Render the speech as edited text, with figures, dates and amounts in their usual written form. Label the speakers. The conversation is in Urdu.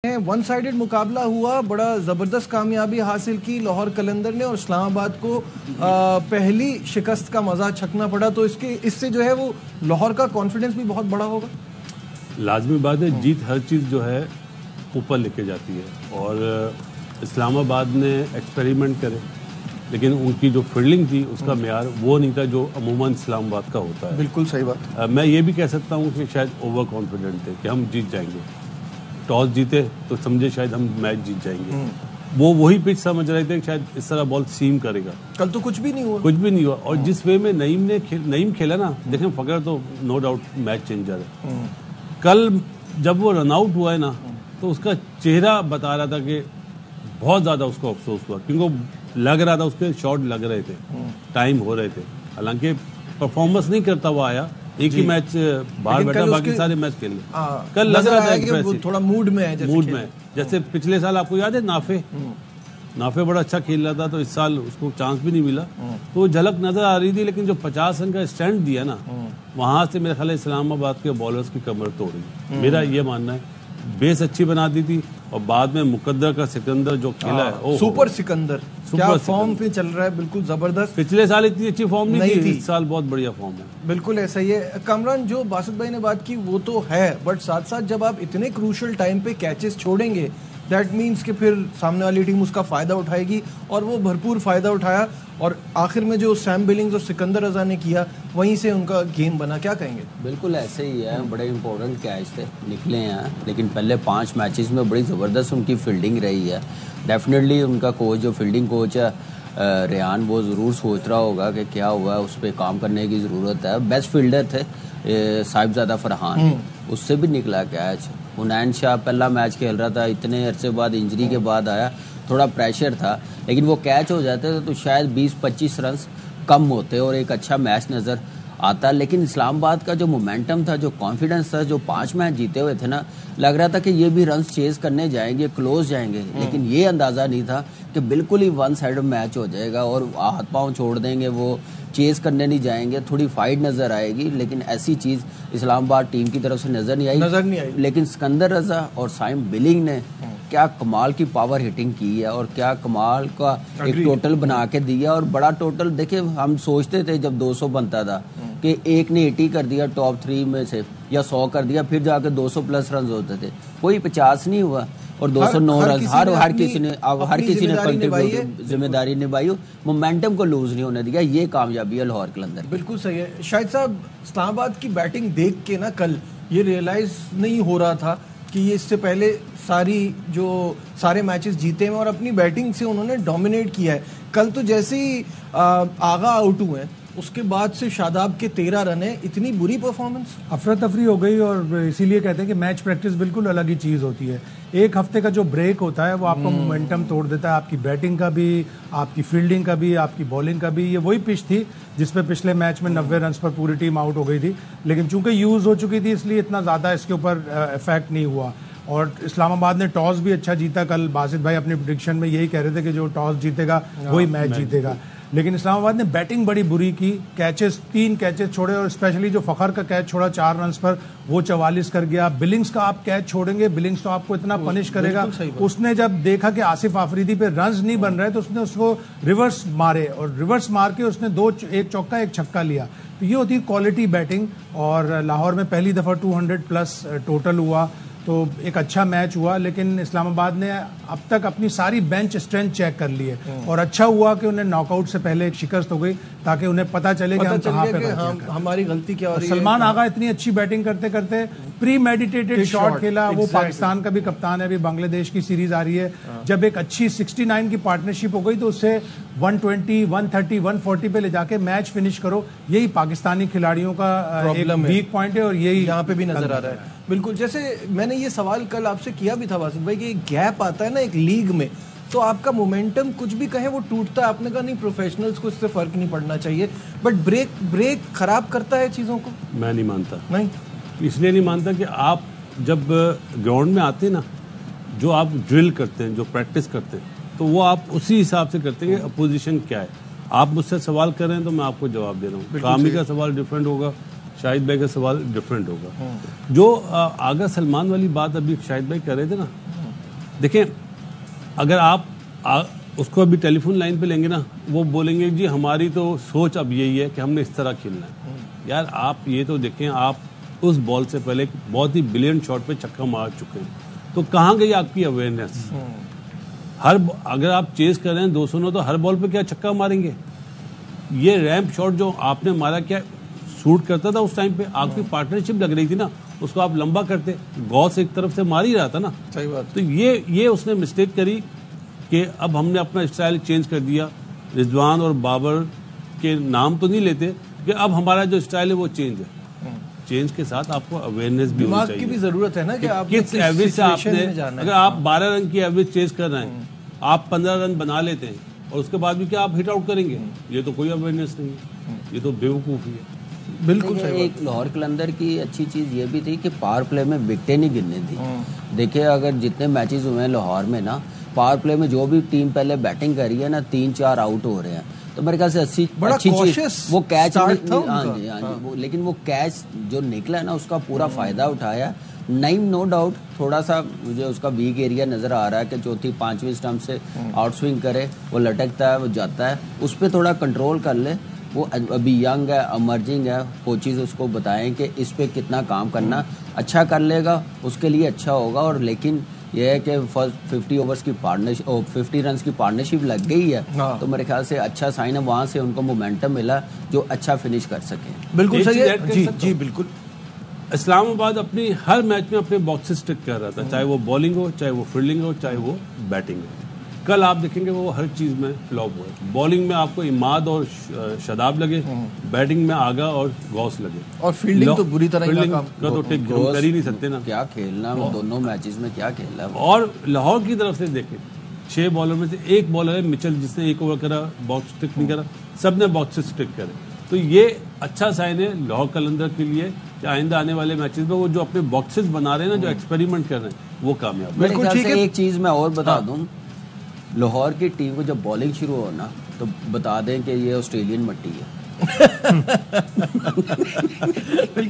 Speaker 1: ون سائیڈڈ مقابلہ ہوا، بڑا زبردست کامیابی حاصل کی لاہور قلندر نے اور اسلام آباد کو پہلی شکست کا مزہ چکھنا پڑا، تو اس سے جو ہے وہ لاہور کا کانفیڈنس بھی بہت بڑا ہوگا۔
Speaker 2: لازمی بات ہے، جیت ہر چیز جو ہے اوپر لے کے جاتی ہے، اور اسلام آباد نے ایکسپیریمنٹ کرے، لیکن ان کی جو فیلڈنگ تھی اس کا معیار وہ نہیں تھا جو عموماً اسلام آباد کا ہوتا ہے۔
Speaker 1: بالکل صحیح بات۔
Speaker 2: میں یہ بھی کہہ سکتا ہوں کہ شاید اوور کانفیڈنٹ تھے کہ ہم جیت جائیں گے، ٹاس جیتے تو سمجھے شاید ہم میچ جیت جائیں گے، وہ وہی پچ سمجھ رہے تھے کہ شاید اس طرح بال سیم کرے گا۔
Speaker 1: کل تو کچھ بھی نہیں ہوا،
Speaker 2: کچھ بھی نہیں ہوا، اور جس وے میں نعیم کھیلا نا، دیکھیں فخر تو نو ڈاؤٹ میچ چینجر ہے۔ کل جب وہ رن آؤٹ ہوا ہے نا، تو اس کا چہرہ بتا رہا تھا کہ بہت زیادہ اس کو افسوس ہوا، کیونکہ لگ رہا تھا اس کے شاٹ لگ رہے تھے، ٹائم ہو رہے تھے، حالانکہ پرفارمنس نہیں کرتا ہوا آیا، ایک ہی میچ باہر بیٹھا، باقی سارے میچ کھیل لے۔ کل لگ رہا تھا کہ
Speaker 1: تھوڑا موڈ میں ہے،
Speaker 2: جیسے پچھلے سال آپ کو یاد ہے نافے بڑا اچھا کھیل رہا تھا، تو اس سال اس کو چانس بھی نہیں ملا، تو وہ جھلک نظر آ رہی تھی، لیکن جو 50 رن کا اسٹینڈ دیا نا، وہاں سے میرے خیال اسلام آباد کے بالرز کی کمر توڑی، میرا یہ ماننا ہے۔ بیس اچھی بنا دی تھی، اور بعد میں مقدر کا سکندر جو کھیلا ہے،
Speaker 1: سپر سکندر کیا فارم پہ چل رہا ہے، بالکل زبردست۔
Speaker 2: پچھلے سال اتنی اچھی فارم نہیں تھی، اس سال بہت بڑھیا فارم ہے۔
Speaker 1: بالکل ایسا ہی ہے کامران، جو باسط بھائی نے بات کی وہ تو ہے، بٹ ساتھ ساتھ جب آپ اتنے کروشل ٹائم پہ کیچز چھوڑیں گے، دیٹ مینس کہ پھر سامنے والی ٹیم اس کا فائدہ اٹھائے گی، اور وہ بھرپور فائدہ اٹھایا، اور آخر میں جو سیم بلنگز اور سکندر رضا نے کیا وہیں سے ان کا گیم بنا۔ کیا کہیں گے؟
Speaker 3: بالکل ایسے ہی ہے، بڑے امپورٹنٹ کیچ تھے، نکلے ہیں، لیکن پہلے 5 میچز میں بڑی زبردست ان کی فیلڈنگ رہی ہے۔ ڈیفینیٹلی ان کا کوچ، جو فیلڈنگ کوچ ہے ریان، وہ ضرور سوچ رہا ہوگا کہ کیا ہوا ہے، اس پہ کام کرنے کی ضرورت ہے۔ بیسٹ فیلڈر تھے صاحبزادہ فرحان، اس سے بھی نکلا کیچ۔ حنین شاہ پہلا میچ کھیل رہا تھا، اتنے عرصے بعد انجری کے بعد آیا، تھوڑا پریشر تھا، لیکن وہ کیچ ہو جاتے تو شاید 20-25 رنز کم ہوتے اور ایک اچھا میچ نظر آتا۔ لیکن اسلام آباد کا جو مومنٹم تھا، جو کانفیڈنس تھا، جو 5 میچ جیتے ہوئے تھے نا، لگ رہا تھا کہ یہ بھی رنز چیز کرنے جائیں گے، کلوز جائیں گے، لیکن یہ اندازہ نہیں تھا کہ بالکل ہی ون سائڈ میچ ہو جائے گا اور ہاتھ پاؤں چھوڑ دیں گے، وہ چیز کرنے نہیں جائیں گے، تھوڑی فائٹ نظر آئے گی، لیکن ایسی چیز اسلام آباد ٹیم کی طرف سے نظر نہیں آئی۔ لیکن سکندر رضا اور سائم بلنگ نے کیا کمال کی پاور ہٹنگ کی ہے، اور کیا کمال کا ایک ٹوٹل بنا کے دیا، اور بڑا ٹوٹل۔ دیکھیں ہم سوچتے تھے جب 200 بنتا تھا کہ ایک نے 80 کر دیا ٹاپ 3 میں سے، یا 100 کر دیا، پھر جا کے 200 پلس رنز ہوتے تھے، کوئی 50 نہیں ہوا، اور 209 رنز ہر کسی نے ذمہ داری نبھائی، مومنٹم کو لوز نہیں ہونے دیا۔ یہ کامیابی ہے لاہور قلندر۔
Speaker 1: بالکل صحیح ہے شاہد صاحب، اسلام آباد کی بیٹنگ دیکھ کے نا کل یہ ریئلائز نہیں ہو رہا تھا کہ یہ اس سے پہلے سارے میچز جیتے ہیں اور اپنی بیٹنگ سے انہوں نے ڈومینیٹ کیا ہے۔ کل تو جیسے ہی آغا آؤٹ ہوئے ہیں، اس کے بعد سے شاداب کے 13 رن ہیں، اتنی بری پرفارمنس،
Speaker 4: افراتفری ہو گئی، اور اسی لیے کہتے ہیں کہ میچ پریکٹس بالکل الگ ہی چیز ہوتی ہے۔ ایک ہفتے کا جو بریک ہوتا ہے وہ آپ کا مومنٹم توڑ دیتا ہے، آپ کی بیٹنگ کا بھی، آپ کی فیلڈنگ کا بھی، آپ کی بالنگ کا بھی۔ یہ وہی پچ تھی جس پہ پچھلے میچ میں 90 رنز پر پوری ٹیم آؤٹ ہو گئی تھی، لیکن چونکہ یوز ہو چکی تھی اس لیے اتنا زیادہ اس کے اوپر افیکٹ نہیں ہوا۔ اور اسلام آباد نے ٹاس بھی اچھا جیتا کل، باسط بھائی اپنی پریڈکشن میں یہی کہہ رہے تھے کہ جو ٹاس جیتے گا وہی میچ جیتے گا، لیکن اسلام آباد نے بیٹنگ بڑی بری کی، 3 کیچز چھوڑے، اور اسپیشلی جو فخر کا کیچ چھوڑا 4 رنز پر، وہ 44 کر گیا۔ بلنگز کا آپ کیچ چھوڑیں گے، بلنگز تو آپ کو اتنا پنش کرے گا، اس نے جب دیکھا کہ آصف آفریدی پہ رنز نہیں بن رہے تو اس نے اس کو ریورس مارے، اور ریورس مار کے اس نے ایک چوکا ایک چھکا لیا۔ تو یہ ہوتی ہے کوالٹی بیٹنگ، اور لاہور میں پہلی دفعہ 200 پلس ٹوٹل ہوا، تو ایک اچھا میچ ہوا، لیکن اسلام آباد نے اب تک اپنی ساری بینچ اسٹرینتھ چیک کر لی ہے، اور اچھا ہوا کہ انہیں ناک آؤٹ سے پہلے ایک شکست ہو گئی تاکہ انہیں پتہ چلے کہ ہم کہاں پہ
Speaker 1: ہماری غلطی کیا ہو رہی ہے۔
Speaker 4: سلمان آغا اتنی اچھی بیٹنگ کرتے کرتے پری میڈیٹیٹڈ شاٹ کھیلا، وہ پاکستان کا بھی کپتان ہے، ابھی بنگلہ دیش کی سیریز آ رہی ہے، جب ایک اچھی 69 کی پارٹنرشپ ہو گئی تو اس سے 120 130 140 پہ لے جا کے میچ فنش کرو، یہی پاکستانی کھلاڑیوں کا ایک ویک پوائنٹ ہے، اور یہی
Speaker 1: یہاں پہ بھی نظر آ رہا ہے۔ بالکل، جیسے میں نے یہ سوال کل آپ سے کیا بھی تھا باسط بھائی، کہ ایک گیپ آتا ہے نا ایک لیگ میں، تو آپ کا مومنٹم کچھ بھی کہیں وہ ٹوٹتا ہے، آپ نے کہا نہیں پروفیشنلز کو اس سے فرق نہیں پڑنا چاہیے، بٹ بریک خراب کرتا ہے چیزوں کو۔
Speaker 2: میں نہیں مانتا،
Speaker 1: نہیں
Speaker 2: اس لیے نہیں مانتا کہ آپ جب گراؤنڈ میں آتے ہیں نا، جو آپ ڈرل کرتے ہیں، جو پریکٹس کرتے ہیں، تو وہ آپ اسی حساب سے کرتے ہیں کہ اپوزیشن کیا ہے۔ آپ مجھ سے سوال کر رہے ہیں تو میں آپ کو جواب دے رہا ہوں، کامی کا سوال ڈفرینٹ ہوگا، شاہد بھائی کا سوال ڈفرینٹ ہوگا۔ جو آغا سلمان والی بات ابھی شاہد بھائی کر رہے تھے نا، دیکھیں اگر آپ اس کو ابھی ٹیلی فون لائن پہ لیں گے نا وہ بولیں گے جی ہماری تو سوچ اب یہی ہے کہ ہم نے اس طرح کھیلنا ہے. یار آپ یہ تو دیکھیں آپ اس بال سے پہلے بہت ہی بلینٹ شاٹ پہ چھکا مار چکے ہیں, تو کہاں گئی آپ کی اویئرنیس؟ اگر آپ چیز کر رہے ہیں 209 تو ہر بال پہ کیا چھکا ماریں گے؟ یہ ریمپ شاٹ جو آپ نے مارا کیا سوٹ کرتا تھا اس ٹائم پہ؟ آپ کی پارٹنرشپ لگ رہی تھی نا, اس کو آپ لمبا کرتے, گوس ایک طرف سے مار ہی رہا تھا نا.
Speaker 1: صحیح بات.
Speaker 2: تو یہ اس نے مسٹیک کری کہ اب ہم نے اپنا اسٹائل چینج کر دیا. رضوان اور بابر کے نام تو نہیں لیتے کہ اب ہمارا جو اسٹائل ہے وہ چینج ہے. چینج کے ساتھ آپ کو اویئرنیس بھی ہونی چاہیے,
Speaker 1: کی بھی ضرورت ہے نا کہ آپ
Speaker 2: کس ایوریج سے آپ نے, اگر آپ 12 رن کی ایوریج چیز کر رہے ہیں, آپ 15 رن بنا لیتے ہیں اور اس کے بعد بھی کیا آپ ہٹ آؤٹ کریں گے؟ یہ تو کوئی اویئرنیس نہیں ہے, یہ تو بیوقوفی ہے.
Speaker 1: بالکل صحیح.
Speaker 3: ایک لاہور قلندر کی اچھی چیز یہ بھی تھی کہ پاور پلے میں وکٹیں نہیں گرنے دی. دیکھیں اگر جتنے میچز ہوئے ہیں لاہور میں نا, پاور پلے میں جو بھی ٹیم پہلے بیٹنگ کر رہی ہے نا 3-4 آؤٹ ہو رہے ہیں, تو میرے خیال سے اچھی چیز وہ کیچ. ہاں جی لیکن وہ کیچ جو نکلا ہے نا اس کا پورا فائدہ اٹھایا. نعیم نو ڈاؤٹ تھوڑا سا مجھے اس کا ویک ایریا نظر آ رہا ہے کہ چوتھی 5ویں اسٹمپ سے آؤٹ سوئنگ کرے, وہ لٹکتا ہے, وہ جاتا ہے, اس پہ تھوڑا کنٹرول کر لے. وہ ابھی ینگ ہے, امرجنگ ہے, کوچز اس کو بتائیں کہ اس پہ کتنا کام کرنا, اچھا کر لے گا اس کے لیے اچھا ہوگا. اور لیکن یہ ہے کہ فرسٹ 50 اوورز کی پارٹنرشپ 50 رنز کی پارٹنرشپ لگ گئی ہے, تو میرے خیال سے اچھا سائن ہے, وہاں سے ان کو مومنٹم ملا جو اچھا فنش کر سکیں.
Speaker 1: بالکل صحیح ہے. جی بالکل.
Speaker 2: اسلام آباد اپنی ہر میچ میں اپنے باکسز اسٹک کر رہا تھا, چاہے وہ بالنگ ہو, چاہے وہ فیلڈنگ ہو, چاہے وہ بیٹنگ ہو. کل آپ دیکھیں گے وہ ہر چیز میں فلاپ ہوئے. بالنگ میں آپ کو اماد اور شاداب لگے, بیٹنگ میں آگا اور غوث لگے,
Speaker 1: اور فیلڈنگ تو بری طرح
Speaker 2: کا تو ٹیک کر ہی نہیں سکتے نا.
Speaker 3: کیا کھیلنا دونوں میچز میں, کیا کھیلا.
Speaker 2: اور لاہور کی طرف سے دیکھیں 6 بالر میں سے ایک بالر ہے مچل جس نے 1 اوور کرا, باکس اسٹک نہیں کرا, سب نے باکس اسٹک کرے. تو یہ اچھا سائن ہے لاہور قلندر کے لیے کہ آئندہ آنے والے میچز میں وہ جو اپنے باکسز بنا رہے ہیں نا, جو ایکسپیریمنٹ کر رہے ہیں, وہ کامیاب.
Speaker 3: بالکل ٹھیک ہے. ایک چیز میں اور بتا دوں, لاہور کی ٹیم کو جب بالنگ شروع ہو نا تو بتا دیں کہ یہ آسٹریلین مٹی ہے.